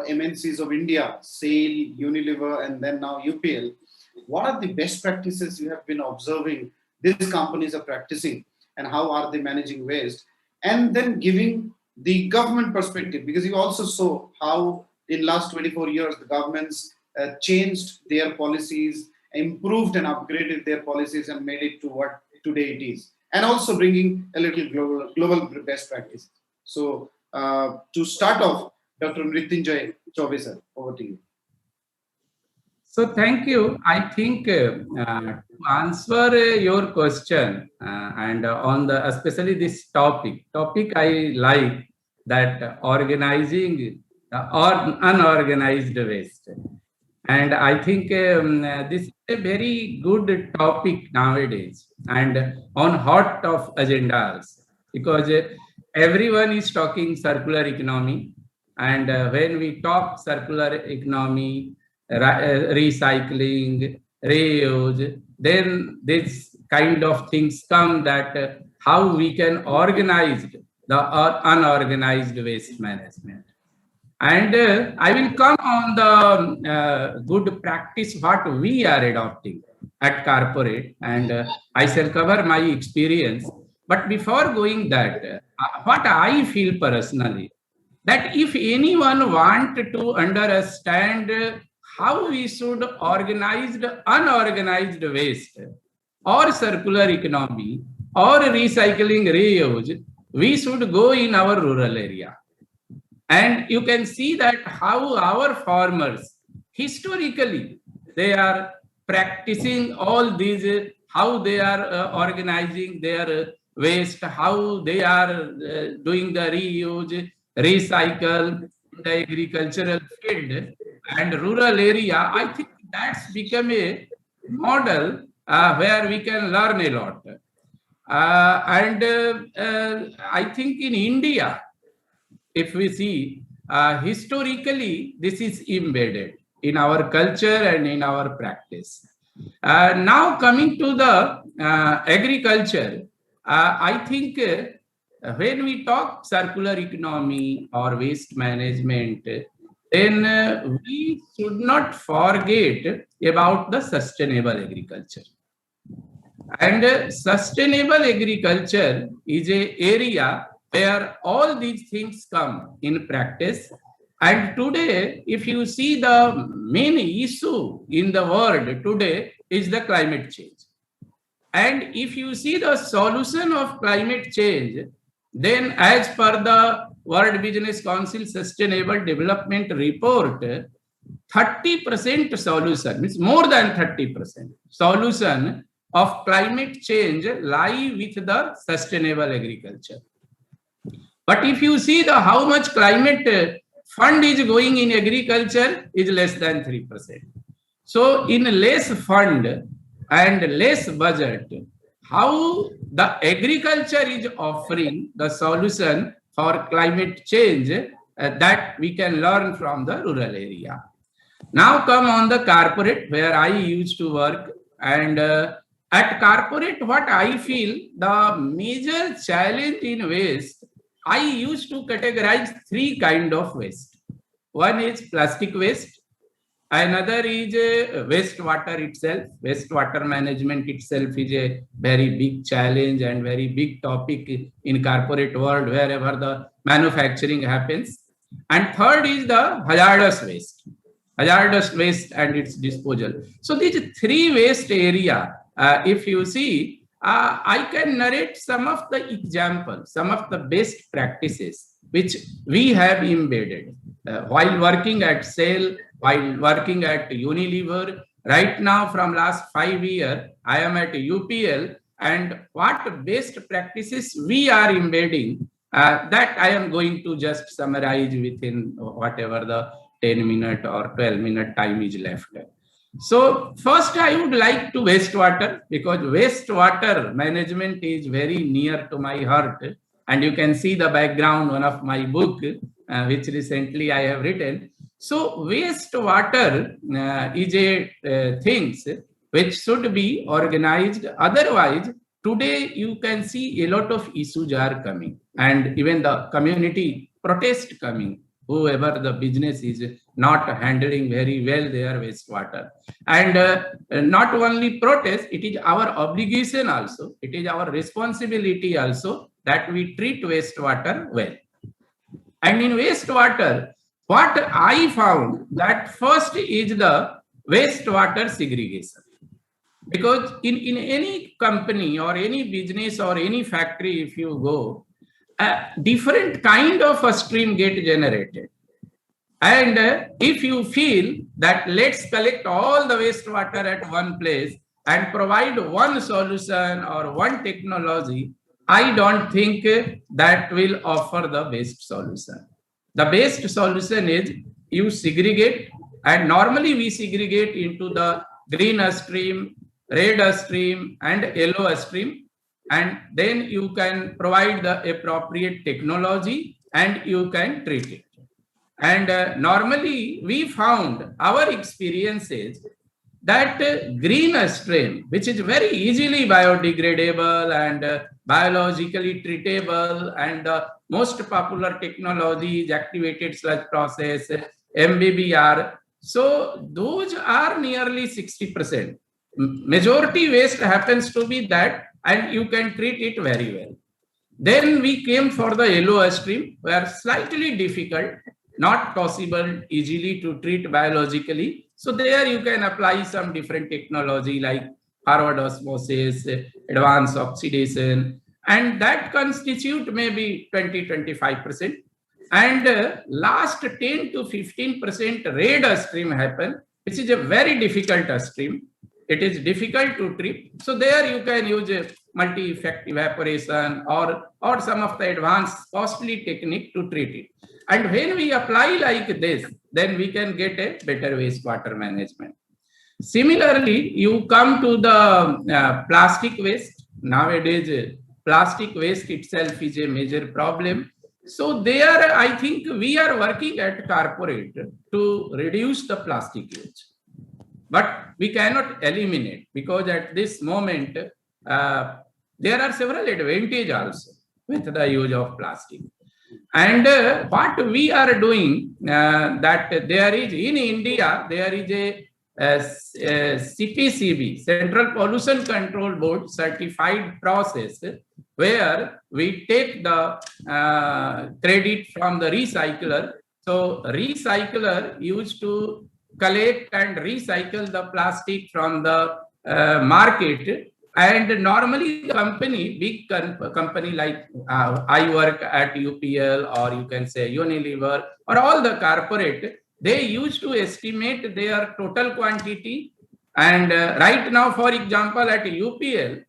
MNCs of India, SAIL, Unilever, and then now UPL, what are the best practices you have been observing these companies are practicing, and how are they managing waste? And then giving the government perspective, because you also saw how in last 24 years the governments changed their policies, improved and upgraded their policies, and made it to what today it is, and also bringing a little global best practice. So to start off, Dr. Mrityunjay Chaubey sir, over to you. So thank you. I think to answer your question and on the especially this topic I like that organizing or unorganized waste. And I think this is a very good topic nowadays and on hot of agendas, because everyone is talking circular economy. And when we talk circular economy, recycling, reuse, then this kind of things come that how we can organize the unorganized waste management. And I will come on the good practice what we are adopting at corporate, and I shall cover my experience. But before going that, what I feel personally, that if anyone want to understand how we should organize the unorganized waste or circular economy or recycling reuse, we should go in our rural area. And you can see that how our farmers, historically, they are practicing all these, how they are organizing their waste, how they are doing the reuse, recycle in the agricultural field and rural area. I think that's become a model where we can learn a lot. I think in India, if we see historically, this is embedded in our culture and in our practice. Now coming to the agriculture, I think when we talk circular economy or waste management, then we should not forget about the sustainable agriculture. And sustainable agriculture is an area where all these things come in practice. And today, if you see the main issue in the world today is the climate change. And if you see the solution of climate change, then as per the World Business Council Sustainable Development Report, 30% solution, means more than 30% solution of climate change lie with the sustainable agriculture. But if you see the how much climate fund is going in agriculture is less than 3%. So in less fund and less budget, how the agriculture is offering the solution for climate change that we can learn from the rural area. Now come on the corporate where I used to work, and at corporate what I feel the major challenge in waste, I used to categorize three kind of waste. One is plastic waste, another is wastewater itself. Wastewater management itself is a very big challenge and very big topic in corporate world wherever the manufacturing happens. And third is the hazardous waste and its disposal. So these three waste area, if you see, I can narrate some of the examples, some of the best practices which we have embedded while working at SAIL, while working at Unilever. Right now, from last 5 years, I am at UPL, and what best practices we are embedding, that I am going to just summarize within whatever the 10-minute or 12-minute time is left. So first I would like to wastewater, because wastewater management is very near to my heart. And you can see the background, one of my book, which recently I have written. So wastewater is a things which should be organized. Otherwise, today you can see a lot of issues are coming, and even the community protest coming. whoever the business is not handling very well their wastewater. And not only protest, it is our obligation also, it is our responsibility also that we treat wastewater well. And in wastewater, what I found that first is the wastewater segregation. Because in any company or any business or any factory, if you go, a different kind of a stream get generated. And if you feel that let's collect all the wastewater at one place and provide one solution or one technology, I don't think that will offer the best solution. The best solution is you segregate, and normally we segregate into the green stream, red stream, and yellow stream, and then you can provide the appropriate technology and you can treat it. And normally we found our experiences that green stream, which is very easily biodegradable and biologically treatable, and most popular technology is activated sludge process, MBBR. So those are nearly 60%. Majority waste happens to be that, and you can treat it very well. Then we came for the yellow stream, where slightly difficult, not possible easily to treat biologically. So there you can apply some different technology like forward osmosis, advanced oxidation, and that constitute maybe 20-25%. And last 10 to 15% red stream happen, which is a very difficult stream. It is difficult to treat. So there you can use a multi-effect evaporation or some of the advanced costly technique to treat it. And when we apply like this, then we can get a better wastewater management. Similarly, you come to the plastic waste. Nowadays, plastic waste itself is a major problem. So there, I think we are working at corporate to reduce the plastic use. But we cannot eliminate, because at this moment, there are several advantages also with the use of plastic. And what we are doing, that there is in India, there is a CPCB, Central Pollution Control Board certified process, where we take the credit from the recycler. So recycler used to collect and recycle the plastic from the market. And normally the company, big company like I work at UPL, or you can say Unilever, or all the corporate, they used to estimate their total quantity. And right now, for example, at UPL,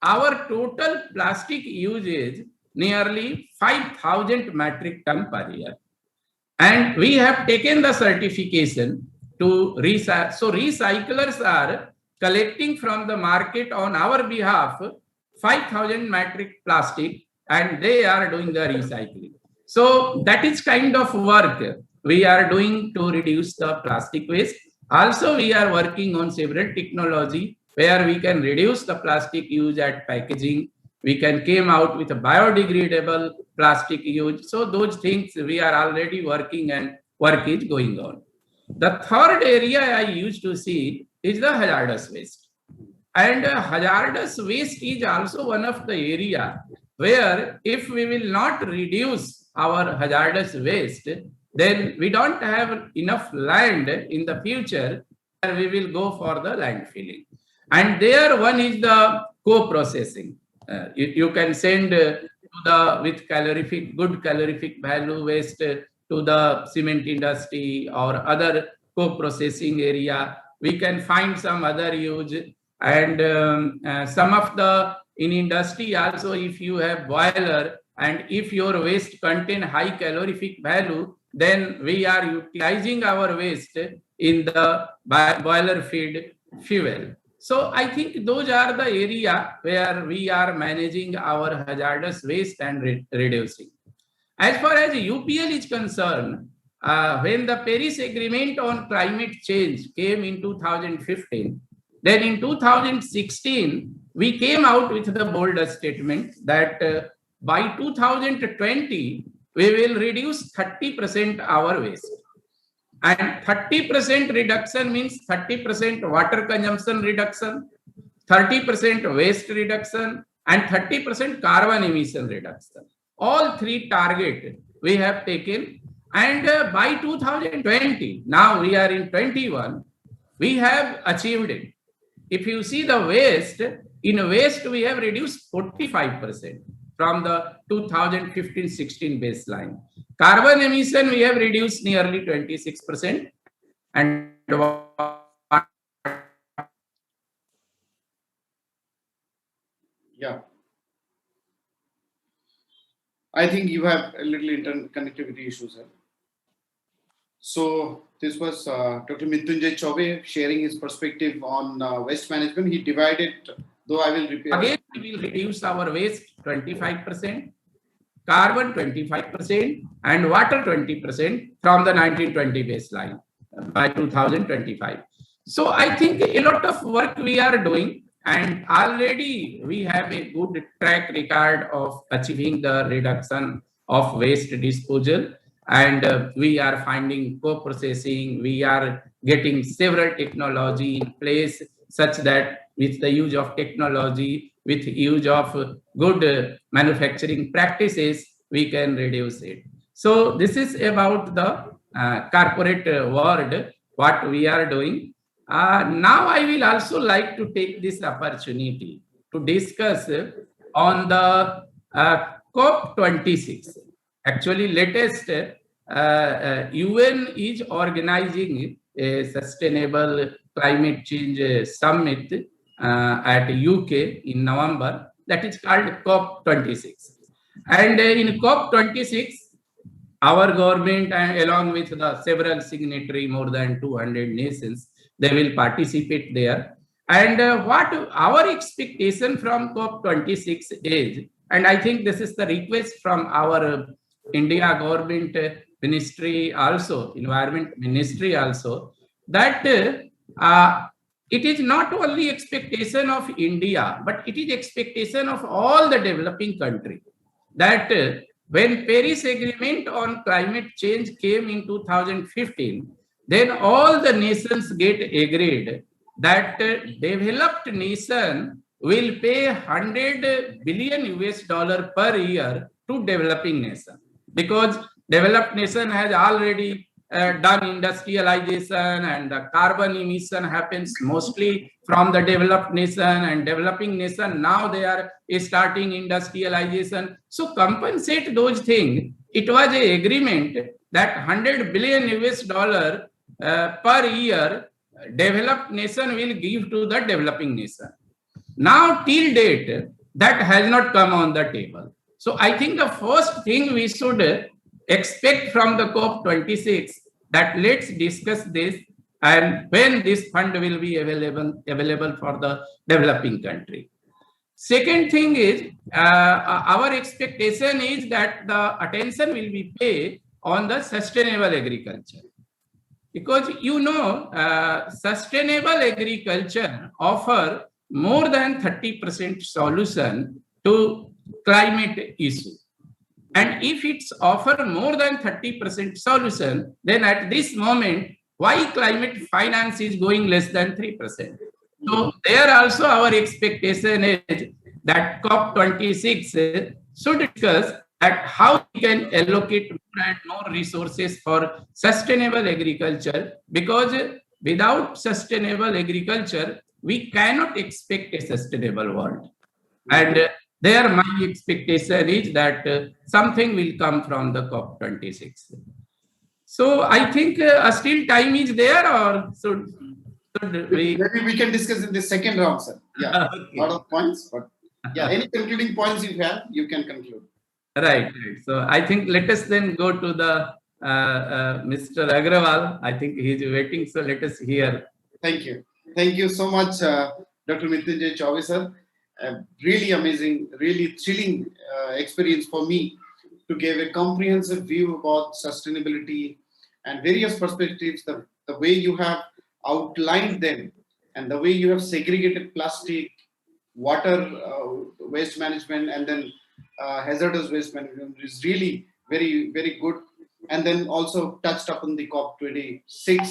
our total plastic usage nearly 5,000 metric ton per year. And we have taken the certification to recycle. So recyclers are collecting from the market on our behalf 5,000 metric plastic, and they are doing the recycling. So that is kind of work we are doing to reduce the plastic waste. Also, we are working on several technology where we can reduce the plastic use at packaging. We can came out with a biodegradable plastic use. So those things we are already working, and work is going on. The third area I used to see is the hazardous waste. And hazardous waste is also one of the area where if we will not reduce our hazardous waste, then we don't have enough land in the future where we will go for the landfilling. And there one is the co-processing. You can send with good calorific value waste to the cement industry or other co-processing area. We can find some other use, and some of the in industry also, if you have boiler and if your waste contain high calorific value, then we are utilizing our waste in the boiler feed fuel. So I think those are the area where we are managing our hazardous waste and reducing. As far as UPL is concerned, when the Paris Agreement on Climate Change came in 2015, then in 2016, we came out with the bold statement that by 2020, we will reduce 30% our waste. And 30% reduction means 30% water consumption reduction, 30% waste reduction, and 30% carbon emission reduction. All three target we have taken. And by 2020, now we are in 21, we have achieved it. If you see the waste, in waste we have reduced 45% from the 2015-16 baseline. Carbon emission we have reduced nearly 26%, and Yeah. I think you have a little interconnectivity issues here. So this was Dr. Mrityunjay Chaubey sharing his perspective on waste management. He divided, though I will repeat. Again, we will reduce our waste 25%, carbon 25%, and water 20% from the 1920 baseline by 2025. So I think a lot of work we are doing, and already we have a good track record of achieving the reduction of waste disposal. And we are finding co-processing, we are getting several technology in place such that with the use of technology, with use of good manufacturing practices, we can reduce it. So this is about the corporate world, what we are doing. Now I will also like to take this opportunity to discuss on the COP26. Actually, latest UN is organizing a sustainable climate change summit at UK in November. That is called COP26. And in COP26, our government, along with the several signatory, more than 200 nations, they will participate there. And what our expectation from COP26 is, and I think this is the request from our India government ministry also, environment ministry also, that it is not only expectation of India, but it is expectation of all the developing countries that when Paris Agreement on climate change came in 2015, then all the nations get agreed that developed nation will pay 100 billion US dollar per year to developing nation, because developed nation has already done industrialization, and the carbon emission happens mostly from the developed nation, and developing nation now they are starting industrialization. So compensate those things. It was an agreement that 100 billion US dollar per year developed nation will give to the developing nation. Now till date, that has not come on the table. So I think the first thing we should expect from the COP26, that let's discuss this and when this fund will be available for the developing country. Second thing is, our expectation is that the attention will be paid on the sustainable agriculture. Because sustainable agriculture offer more than 30% solution to climate issue. And if it's offer more than 30% solution, then at this moment, why climate finance is going less than 3%? So there also our expectation is that COP26 should discuss at how we can allocate more and more resources for sustainable agriculture, because without sustainable agriculture, we cannot expect a sustainable world. And there my expectation is that something will come from the COP26. So I think still time is there, or should we? Maybe we can discuss in the second round, sir. Yeah, Okay. a lot of points, but yeah, any concluding points you have, you can conclude. Right. So I think let us then go to the Mr. Agrawal. I think he is waiting, so let us hear. Thank you. Thank you so much, Dr. Mrityunjay Chaubey, sir. Really amazing, really thrilling experience for me to give a comprehensive view about sustainability and various perspectives, the way you have outlined them and the way you have segregated plastic, water waste management, and then hazardous waste management is really very, very good. And then also touched upon the COP26